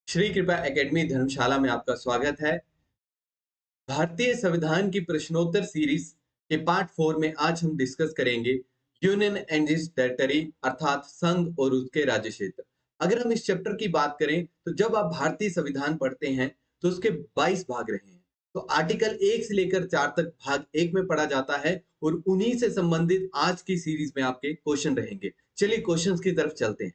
श्री कृपा एकेडमी धर्मशाला में आपका स्वागत है। भारतीय संविधान की प्रश्नोत्तर सीरीज के पार्ट 4 में आज हम डिस्कस करेंगे यूनियन एंड इट्स टेरिटरी अर्थात संघ और उसके राज्य क्षेत्र। अगर हम इस चैप्टर की बात करें तो जब आप भारतीय संविधान पढ़ते हैं तो उसके 22 भाग रहे हैं। तो आर्टिकल 1 से लेकर 4 तक भाग 1 में पढ़ा जाता है और उन्हीं से संबंधित आज की सीरीज में आपके क्वेश्चन रहेंगे। चलिए क्वेश्चंस की तरफ चलते हैं।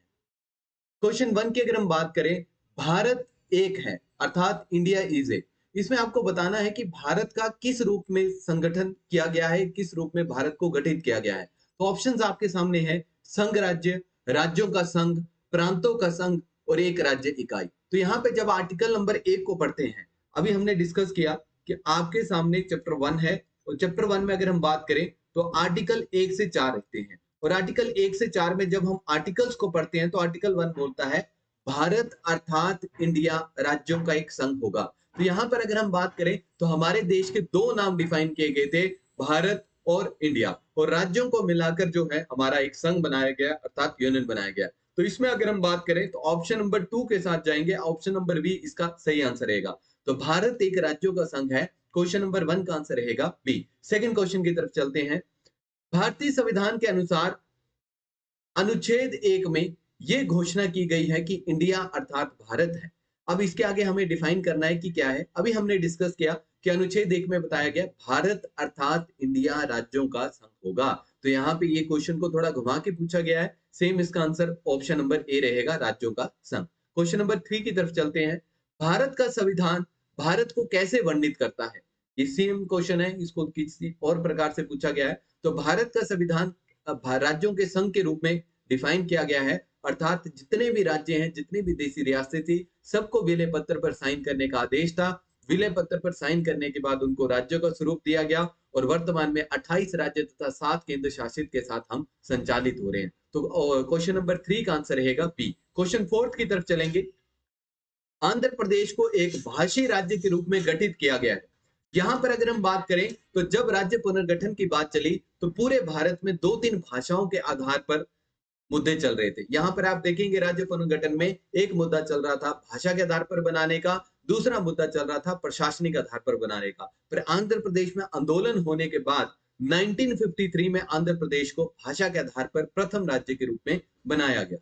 क्वेश्चन 1 की अगर हम बात करें, भारत एक है अर्थात इंडिया इज ए। इसमें आपको बताना है कि भारत का किस रूप में संगठन किया गया है, किस रूप में भारत को गठित किया गया है। तो ऑप्शंस आपके सामने है, संघ राज्य, राज्यों का संघ, प्रांतों का संघ और एक राज्य इकाई। तो यहाँ पे जब आर्टिकल नंबर 1 को पढ़ते हैं, अभी हमने डिस्कस किया कि आपके सामने चैप्टर 1 है और चैप्टर 1 में अगर हम बात करें तो आर्टिकल 1 से 4 रहते हैं और आर्टिकल 1 से 4 में जब हम आर्टिकल्स को पढ़ते हैं तो आर्टिकल 1 बोलता है भारत अर्थात इंडिया राज्यों का एक संघ होगा। तो यहाँ पर अगर हम बात करें तो हमारे देश के दो नाम डिफाइन किए गए थे, भारत और इंडिया, और राज्यों को मिलाकर जो है हमारा एक संघ बनाया गया अर्थात यूनियन बनाया गया। तो इसमें अगर हम बात करें तो ऑप्शन नंबर 2 के साथ जाएंगे, ऑप्शन नंबर बी इसका सही आंसर रहेगा। तो भारत एक राज्यों का संघ है, क्वेश्चन नंबर 1 का आंसर रहेगा बी। सेकंड क्वेश्चन की तरफ चलते हैं। भारतीय संविधान के अनुसार अनुच्छेद 1 में यह घोषणा की गई है कि इंडिया अर्थात भारत है। अब इसके आगे हमें डिफाइन करना है कि क्या है। अभी हमने डिस्कस किया कि अनुच्छेद 1 में बताया गया भारत अर्थात इंडिया राज्यों का संघ होगा। तो यहाँ पे ये क्वेश्चन को थोड़ा घुमा के पूछा गया है। सेम इसका आंसर ऑप्शन नंबर ए रहेगा, राज्यों का संघ। क्वेश्चन नंबर 3 की तरफ चलते हैं। भारत का संविधान भारत को कैसे वर्णित करता है? ये सेम क्वेश्चन है, इसको किसी और प्रकार से पूछा गया है। तो भारत का संविधान राज्यों के संघ के रूप में डिफाइन किया गया है, अर्थात जितने भी राज्य हैं, जितनी भी देशी रियासतें थी, सबको विलय पत्र पर साइन करने का आदेश था। विलय पत्र पर साइन करने के बाद उनको राज्यों का स्वरूप दिया गया और वर्तमान में 28 राज्य तथा 7 केंद्र शासित के साथ हम संचालित हो रहे हैं। तो क्वेश्चन नंबर 3 का आंसर रहेगा बी। क्वेश्चन 4 की तरफ चलेंगे। आंध्र प्रदेश को एक भाषी राज्य के रूप में गठित किया गया है। यहां पर अगर हम बात करें तो जब राज्य पुनर्गठन की बात चली तो पूरे भारत में 2-3 भाषाओं के आधार पर मुद्दे चल रहे थे। यहाँ पर आप देखेंगे राज्य पुनर्गठन में एक मुद्दा चल रहा था भाषा के आधार पर बनाने का, दूसरा मुद्दा चल रहा था प्रशासनिक आधार पर बनाने का। पर आंध्र प्रदेश में आंदोलन होने के बाद 1953 में आंध्र प्रदेश को भाषा के आधार पर प्रथम राज्य के रूप में बनाया गया।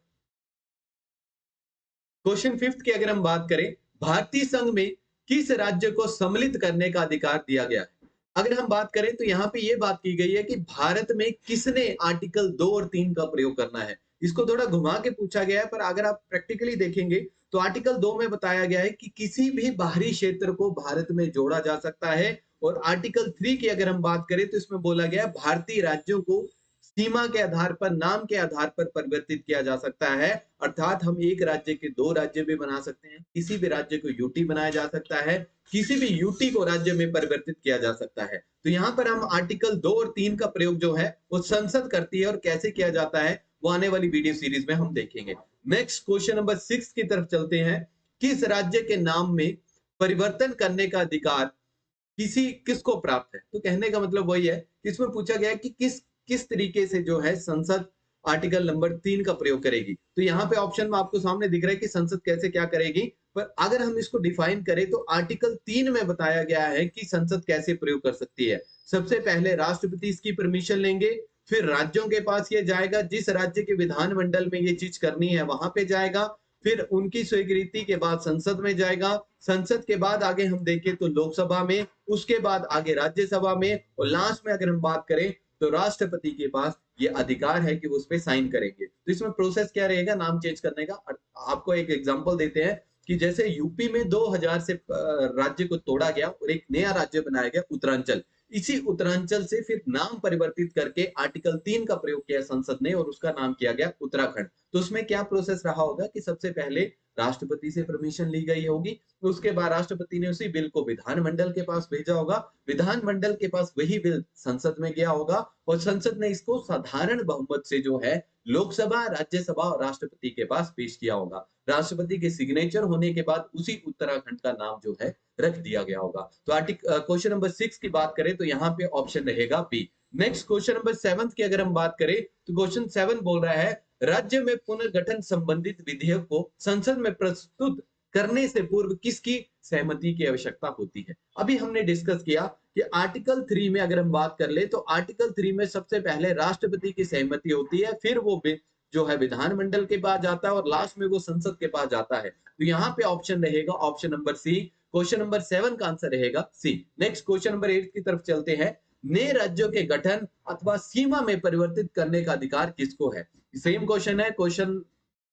क्वेश्चन 5 की अगर हम बात करें, भारतीय संघ में किस राज्य को सम्मिलित करने का अधिकार दिया गया है? अगर हम बात करें तो यहाँ पे ये बात की गई है कि भारत में किसने आर्टिकल 2 और 3 का प्रयोग करना है। इसको थोड़ा घुमा के पूछा गया है, पर अगर आप प्रैक्टिकली देखेंगे तो आर्टिकल 2 में बताया गया है कि किसी भी बाहरी क्षेत्र को भारत में जोड़ा जा सकता है, और आर्टिकल 3 की अगर हम बात करें तो इसमें बोला गया है भारतीय राज्यों को सीमा के आधार पर, नाम के आधार पर परिवर्तित किया जा सकता है। अर्थात हम एक राज्य के दो राज्य भी बना सकते हैं, किसी भी राज्य को यूटी बनाया जा सकता है, किसी भी यूटी को राज्य में परिवर्तित किया जा सकता है। तो यहाँ पर हम आर्टिकल 2 और 3 का प्रयोग जो है वो संसद करती है, और कैसे किया जाता है वो आने वाली वीडियो सीरीज में हम देखेंगे। नेक्स्ट क्वेश्चन नंबर 6 की तरफ चलते हैं। किस राज्य के नाम में परिवर्तन करने का अधिकार किसको प्राप्त है? तो कहने का मतलब वही है कि इसमें पूछा गया है कि किस किस तरीके से जो है संसद आर्टिकल नंबर 3 का प्रयोग करेगी। तो यहाँ पे ऑप्शन में आपको सामने दिख रहा है कि संसद कैसे क्या करेगी, पर अगर हम इसको डिफाइन करें तो आर्टिकल 3 में बताया गया है कि संसद कैसे प्रयोग कर सकती है। सबसे पहले राष्ट्रपति इसकी परमिशन लेंगे, फिर राज्यों के पास ये जाएगा, जिस राज्य के विधानमंडल में ये चीज करनी है वहां पे जाएगा, फिर उनकी स्वीकृति के बाद संसद में जाएगा, संसद के बाद आगे हम देखें तो लोकसभा में, उसके बाद आगे राज्यसभा में, और लास्ट में अगर हम बात करें तो राष्ट्रपति के पास ये अधिकार है कि वो उस पर साइन करेंगे। तो इसमें प्रोसेस क्या रहेगा नाम चेंज करने का? आपको एक एग्जांपल देते हैं कि जैसे यूपी में 2000 से राज्य को तोड़ा गया और एक नया राज्य बनाया गया उत्तरांचल। इसी उत्तरांचल से फिर नाम परिवर्तित करके आर्टिकल 3 का प्रयोग किया संसद ने और उसका नाम किया गया उत्तराखंड। तो उसमें क्या प्रोसेस रहा होगा कि सबसे पहले राष्ट्रपति से परमिशन ली गई होगी, उसके बाद राष्ट्रपति ने उसी बिल को विधानमंडल के पास भेजा होगा, विधानमंडल के पास वही बिल संसद में गया होगा और संसद ने इसको साधारण बहुमत से जो है लोकसभा, राज्यसभा और राष्ट्रपति के पास पेश किया होगा। राष्ट्रपति के सिग्नेचर होने के बाद उसी उत्तराखंड का नाम जो है रख दिया गया होगा। तो आर्टिकल क्वेश्चन नंबर 6 की बात करें तो यहाँ पे ऑप्शन रहेगा बी। नेक्स्ट क्वेश्चन नंबर 7 की अगर हम बात करें तो क्वेश्चन 7 बोल रहा है राज्य में पुनर्गठन संबंधित विधेयक को संसद में प्रस्तुत करने से पूर्व किसकी सहमति की आवश्यकता होती है। अभी हमने डिस्कस किया कि आर्टिकल 3 में अगर हम बात कर ले तो आर्टिकल 3 में सबसे पहले राष्ट्रपति की सहमति होती है, फिर वो जो है विधानमंडल के पास जाता है और लास्ट में वो संसद के पास जाता है। तो यहाँ पे ऑप्शन रहेगा option number C. Question number 7 का आंसर रहेगा सी। नेक्स्ट क्वेश्चन नंबर 8 की तरफ चलते हैं। नए राज्यों के गठन अथवा सीमा में परिवर्तित करने का अधिकार किसको है। सेम क्वेश्चन है, क्वेश्चन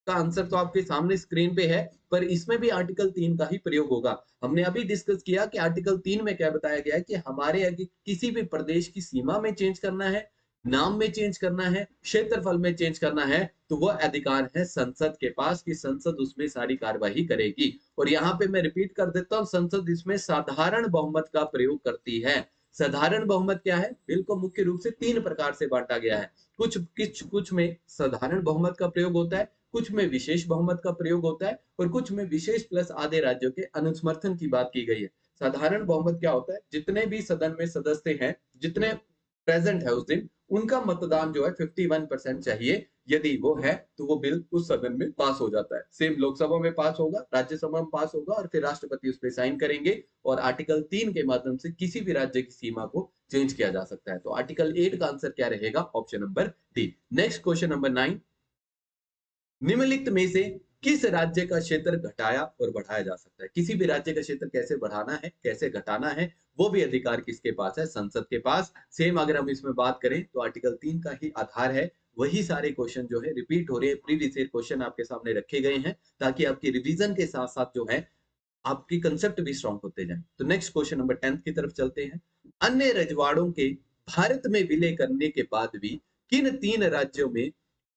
का आंसर तो आपके सामने स्क्रीन पे है, पर इसमें भी आर्टिकल 3 का ही प्रयोग होगा। हमने अभी डिस्कस किया कि आर्टिकल 3 में क्या बताया गया है कि हमारे आगे किसी भी प्रदेश की सीमा में चेंज करना है, नाम में चेंज करना है, क्षेत्रफल में चेंज करना है, तो वह अधिकार है संसद के पास कि संसद उसमें सारी कार्यवाही करेगी। और यहाँ पे मैं रिपीट कर देता हूँ, संसद इसमें साधारण बहुमत का प्रयोग करती है। साधारण बहुमत क्या है, बिल को मुख्य रूप से 3 प्रकार से बांटा गया है। कुछ में साधारण बहुमत का प्रयोग होता है, कुछ में विशेष बहुमत का प्रयोग होता है और कुछ में विशेष प्लस आधे राज्यों के अनुसमर्थन की बात की गई है। साधारण बहुमत क्या होता है, जितने भी सदन में सदस्य हैं, जितने प्रेजेंट है उस दिन, उनका मतदान जो है 51% चाहिए। यदि वो है तो वो बिल उस सदन में पास हो जाता है। सेम लोकसभा में पास होगा, राज्यसभा में पास होगा और फिर राष्ट्रपति उस पर साइन करेंगे और आर्टिकल 3 के माध्यम से किसी भी राज्य की सीमा को चेंज किया जा सकता है। तो आर्टिकल 8 का आंसर क्या रहेगा, option number D. Next question number 9, निम्नलिखित में से किस राज्य का क्षेत्र घटाया और बढ़ाया जा सकता है। किसी भी राज्य का क्षेत्र कैसे बढ़ाना है, कैसे घटाना है, वो भी अधिकार किसके पास है, संसद के पास। सेम अगर हम इसमें बात करें तो आर्टिकल 3 का ही आधार है। वही सारे क्वेश्चन जो है रिपीट हो रहे हैं, प्रीवियस ईयर क्वेश्चन आपके सामने रखे गए हैं ताकि आपकी रिवीजन के साथ साथ जो है आपकी कंसेप्ट भी स्ट्रांग होते जाए। तो नेक्स्ट क्वेश्चन नंबर 10 की तरफ चलते हैं। अन्य रजवाड़ों के भारत में विलय करने के बाद भी किन 3 राज्यों में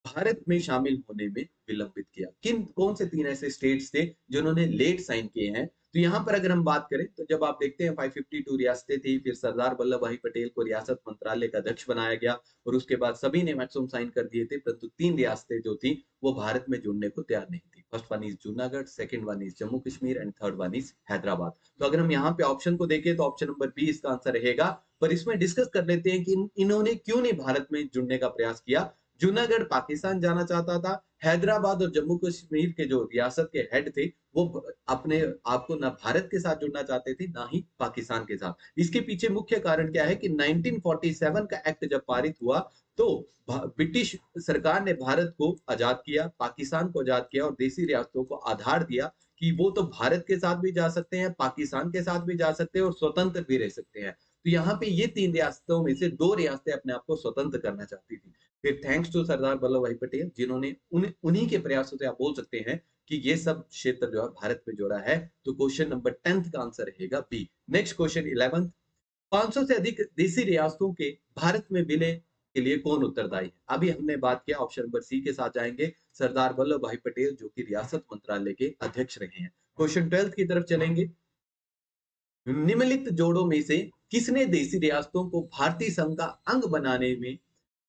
भारत में शामिल होने में विलंबित किया। कौन से 3 ऐसे स्टेट्स थे जिन्होंने लेट साइन किए हैं। तो यहाँ पर अगर हम बात करें तो जब आप देखते हैं 552 रियासतें थी, फिर सरदार वल्लभ भाई पटेल को रियासत मंत्रालय का अध्यक्ष बनाया गया और उसके बाद सभी ने मैक्सिमम साइन कर दिए थे, परंतु 3 रियासतें जो थी वो भारत में जुड़ने को तैयार नहीं थी। First one is Junagadh, second one is Jammu Kashmir and third one is Hyderabad. तो अगर हम यहाँ पे ऑप्शन को देखें तो ऑप्शन नंबर बी इसका आंसर रहेगा। पर इसमें डिस्कस कर लेते हैं कि इन्होंने क्यों नहीं भारत में जुड़ने का प्रयास किया। जूनागढ़ पाकिस्तान जाना चाहता था, हैदराबाद और जम्मू कश्मीर के जो रियासत के हेड थे वो अपने आप को ना भारत के साथ जुड़ना चाहते थे ना ही पाकिस्तान के साथ। इसके पीछे मुख्य कारण क्या है कि 1947 का एक्ट जब पारित हुआ तो ब्रिटिश सरकार ने भारत को आजाद किया, पाकिस्तान को आजाद किया और देसी रियासतों को आधार दिया कि वो तो भारत के साथ भी जा सकते हैं, पाकिस्तान के साथ भी जा सकते हैं और स्वतंत्र भी रह सकते हैं। तो यहाँ पे ये 3 रियासतों में से 2 रियासतें अपने आप को स्वतंत्र करना चाहती थी। फिर थैंक्स टू सरदार वल्लभ भाई पटेल जिन्होंने उन्हीं के प्रयासों से आप बोल सकते हैं कि ये सब क्षेत्र जो है भारत में जोड़ा है। तो क्वेश्चन नंबर 10 का आंसर रहेगा बी। नेक्स्ट क्वेश्चन 11, 500 से अधिक देसी रियासतों के भारत में विलय के लिए कौन उत्तरदायी है। अभी हमने बात किया, ऑप्शन नंबर सी के साथ जाएंगे, सरदार वल्लभ भाई पटेल जो कि रियासत मंत्रालय के अध्यक्ष रहे हैं। क्वेश्चन 12 की तरफ चलेंगे। निम्नलिखित जोड़ों में से किसने देसी रियासतों को भारतीय संघ का अंग बनाने में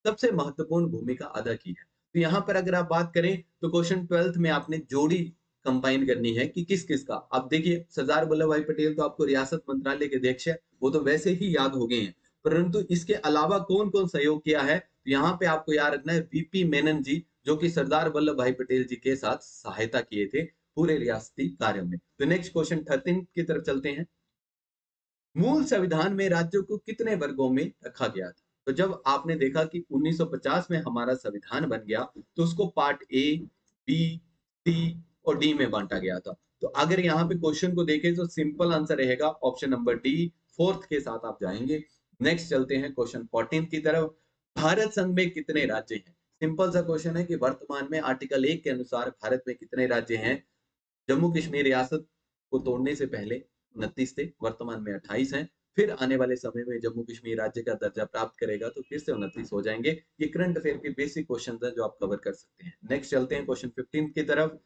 सबसे महत्वपूर्ण भूमिका अदा की है। तो यहाँ पर अगर आप बात करें तो क्वेश्चन 12 में आपने जोड़ी कंबाइन करनी है कि किस किस का। अब देखिए सरदार वल्लभ भाई पटेल तो आपको रियासत मंत्रालय के अध्यक्ष है, वो तो वैसे ही याद हो गए हैं, परंतु इसके अलावा कौन कौन सहयोग किया है तो यहाँ पे आपको याद रखना है वीपी मेनन जी जो कि सरदार वल्लभ भाई पटेल जी के साथ सहायता किए थे पूरे रियासती कार्यों में। तो नेक्स्ट क्वेश्चन 13 की तरफ चलते हैं। मूल संविधान में राज्यों को कितने वर्गों में रखा गया था। तो जब आपने देखा कि 1950 में हमारा संविधान बन गया तो उसको पार्ट ए, बी, सी और डी में बांटा गया था। तो अगर यहाँ पे क्वेश्चन को देखें तो सिंपल आंसर रहेगा ऑप्शन नंबर डी, फोर्थ के साथ आप जाएंगे। नेक्स्ट चलते हैं क्वेश्चन 14 की तरफ। भारत संघ में कितने राज्य हैं। सिंपल सा क्वेश्चन है कि वर्तमान में आर्टिकल 1 के अनुसार भारत में कितने राज्य हैं। जम्मू कश्मीर रियासत को तोड़ने से पहले 29 थे, वर्तमान में 28 हैं। फिर आने वाले समय में जम्मू कश्मीर राज्य का दर्जा प्राप्त करेगा तो फिर से 29 हो जाएंगे। ये करंट अफेयर के बेसिक क्वेश्चन है जो आप कवर कर सकते हैं। नेक्स्ट चलते हैं क्वेश्चन 15 की तरफ।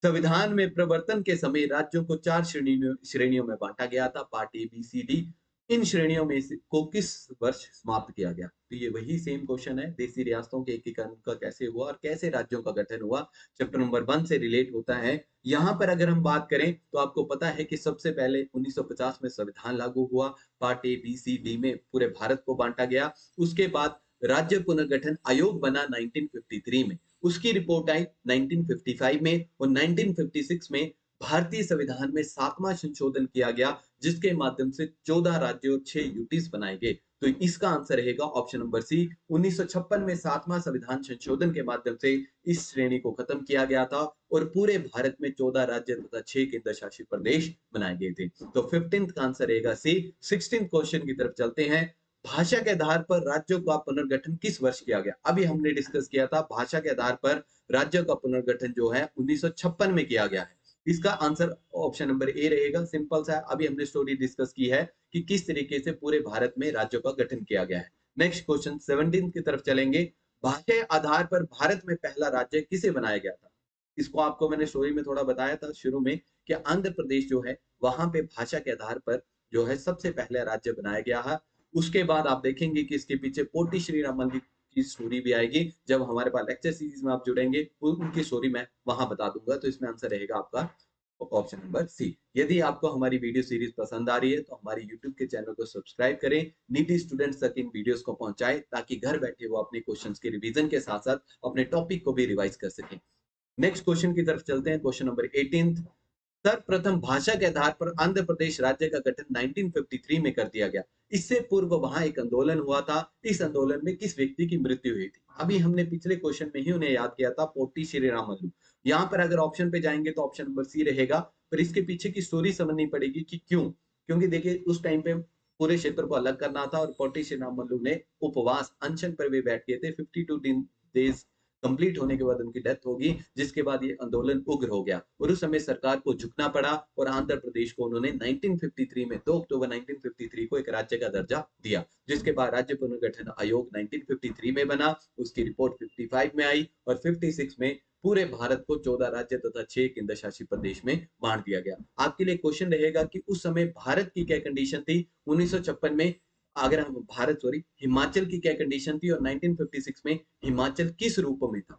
संविधान में प्रवर्तन के समय राज्यों को 4 श्रेणियों में बांटा गया था, part A, B, C, D. इन श्रेणियों में से को किस वर्ष समाप्त किया गया। तो ये वही सेम क्वेश्चन है, देसी रियासतों के एकीकरण का कैसे हुआ और कैसे राज्यों का गठन हुआ, चैप्टर नंबर 1 से रिलेट होता है। यहाँ पर अगर हम बात करें तो आपको पता है कि सबसे पहले 1950 में संविधान लागू हुआ, part A, B, C, D में पूरे भारत को बांटा गया। उसके बाद राज्य पुनर्गठन आयोग बना 1953 में, उसकी रिपोर्ट आई 1955 में और 1956 में भारतीय संविधान में 7वां संशोधन किया गया जिसके माध्यम से 14 राज्यों और 6 यूटीज बनाए गए। तो इसका आंसर रहेगा ऑप्शन नंबर सी। 1956 में 7वां संविधान संशोधन के माध्यम से इस श्रेणी को खत्म किया गया था और पूरे भारत में 14 राज्य तथा 6 केंद्र शासित प्रदेश बनाए गए थे। तो 15th का आंसर रहेगा सी। 16th क्वेश्चन की तरफ चलते हैं। भाषा के आधार पर राज्यों का पुनर्गठन किस वर्ष किया गया? अभी हमने डिस्कस किया था भाषा के आधार पर राज्यों का पुनर्गठन जो है 1956 में किया गया है। इसका आंसर ऑप्शन नंबर ए रहेगा। सिंपल सा है, अभी हमने स्टोरी डिस्कस की है कि किस तरीके से पूरे भारत में राज्यों का गठन किया गया है। नेक्स्ट क्वेश्चन 17 की तरफ चलेंगे। भाषा आधार पर भारत में पहला राज्य किसे बनाया गया था? इसको आपको मैंने स्टोरी में थोड़ा बताया था शुरू में कि आंध्र प्रदेश जो है वहां पे भाषा के आधार पर जो है सबसे पहले राज्य बनाया गया है। उसके बाद आप देखेंगे कि इसके पीछे पोटी श्री रामन की स्टोरी भी आएगी। जब हमारे पास लेक्चर सीरीज में आप जुड़ेंगे उनकी स्टोरी मैं वहां बता दूंगा। तो इसमें आंसर रहेगा आपका ऑप्शन नंबर सी। यदि आपको हमारी वीडियो सीरीज पसंद आ रही है तो हमारे यूट्यूब के चैनल को सब्सक्राइब करें, नीति स्टूडेंट्स तक इन वीडियोस को पहुंचाएं ताकि घर बैठे वो अपने क्वेश्चंस के रिवीजन के साथ साथ अपने टॉपिक को भी रिवाइज कर सकें। नेक्स्ट क्वेश्चन की तरफ चलते हैं। Question number 18। सर्वप्रथम भाषा के आधार पर आंध्र प्रदेश राज्य का गठन 1953 में कर दिया गया। इससे पूर्व वहां एक आंदोलन हुआ था। इस आंदोलन में किस व्यक्ति की मृत्यु हुई थी? अभी हमने पिछले क्वेश्चन में ही उन्हें याद किया था, पोटी श्री रामल्लू। यहाँ पर अगर ऑप्शन पे जाएंगे तो ऑप्शन नंबर सी रहेगा। पर इसके पीछे की स्टोरी समझनी पड़ेगी कि क्यों। क्योंकि देखिए उस टाइम पे पूरे क्षेत्र को अलग करना था और पोटी श्री रामल्लू ने उपवास अनशन पर भी बैठ गए थे। 52 दिन डेज कंप्लीट होने के बाद उनकी डेथ होगी, जिसके बाद ये आंदोलन उग्र हो गया और उस समय सरकार को झुकना पड़ा और आंध्र प्रदेश को उन्होंने 1953 में 2 अक्टूबर 1953 को एक राज्य का दर्जा दिया, जिसके बाद राज्य पुनर्गठन आयोग 1953 में बना। उसकी रिपोर्ट 55 में आई और 56 में पूरे भारत को 14 राज्य तथा 6 केंद्र शासित प्रदेश में बांट दिया गया। आपके लिए क्वेश्चन रहेगा कि उस समय भारत की क्या कंडीशन थी 1956 में, अगर हम भारत सॉरी हिमाचल की क्या कंडीशन थी और 1956 में हिमाचल किस रूप में था।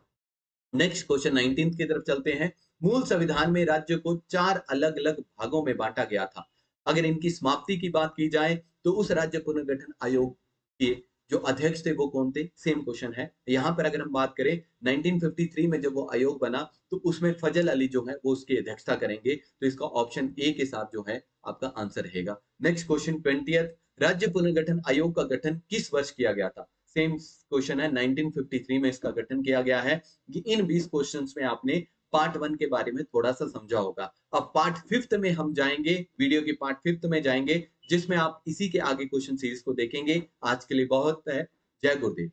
नेक्स्ट क्वेश्चन 19 की तरफ चलते हैं। मूल संविधान में राज्य को 4 अलग अलग भागों में बांटा गया था। अगर इनकी समाप्ति की बात की जाए तो उस राज्य पुनर्गठन आयोग के जो अध्यक्ष थे वो कौन थे? सेम क्वेश्चन है यहाँ पर। अगर हम बात करें 1953 में जब वो आयोग बना तो उसमें फजल अली जो है वो उसकी अध्यक्षता करेंगे। तो इसका ऑप्शन ए के साथ जो है आपका आंसर रहेगा। Next question 20th। राज्य पुनर्गठन आयोग का गठन किस वर्ष किया गया था? सेम क्वेश्चन है, 1953 में इसका गठन किया गया है। कि इन 20 क्वेश्चंस में आपने पार्ट 1 के बारे में थोड़ा सा समझा होगा। अब पार्ट 5th में हम जाएंगे, वीडियो की पार्ट 5th में जाएंगे जिसमें आप इसी के आगे क्वेश्चन सीरीज को देखेंगे। आज के लिए बहुत है। जय गुरुदेव।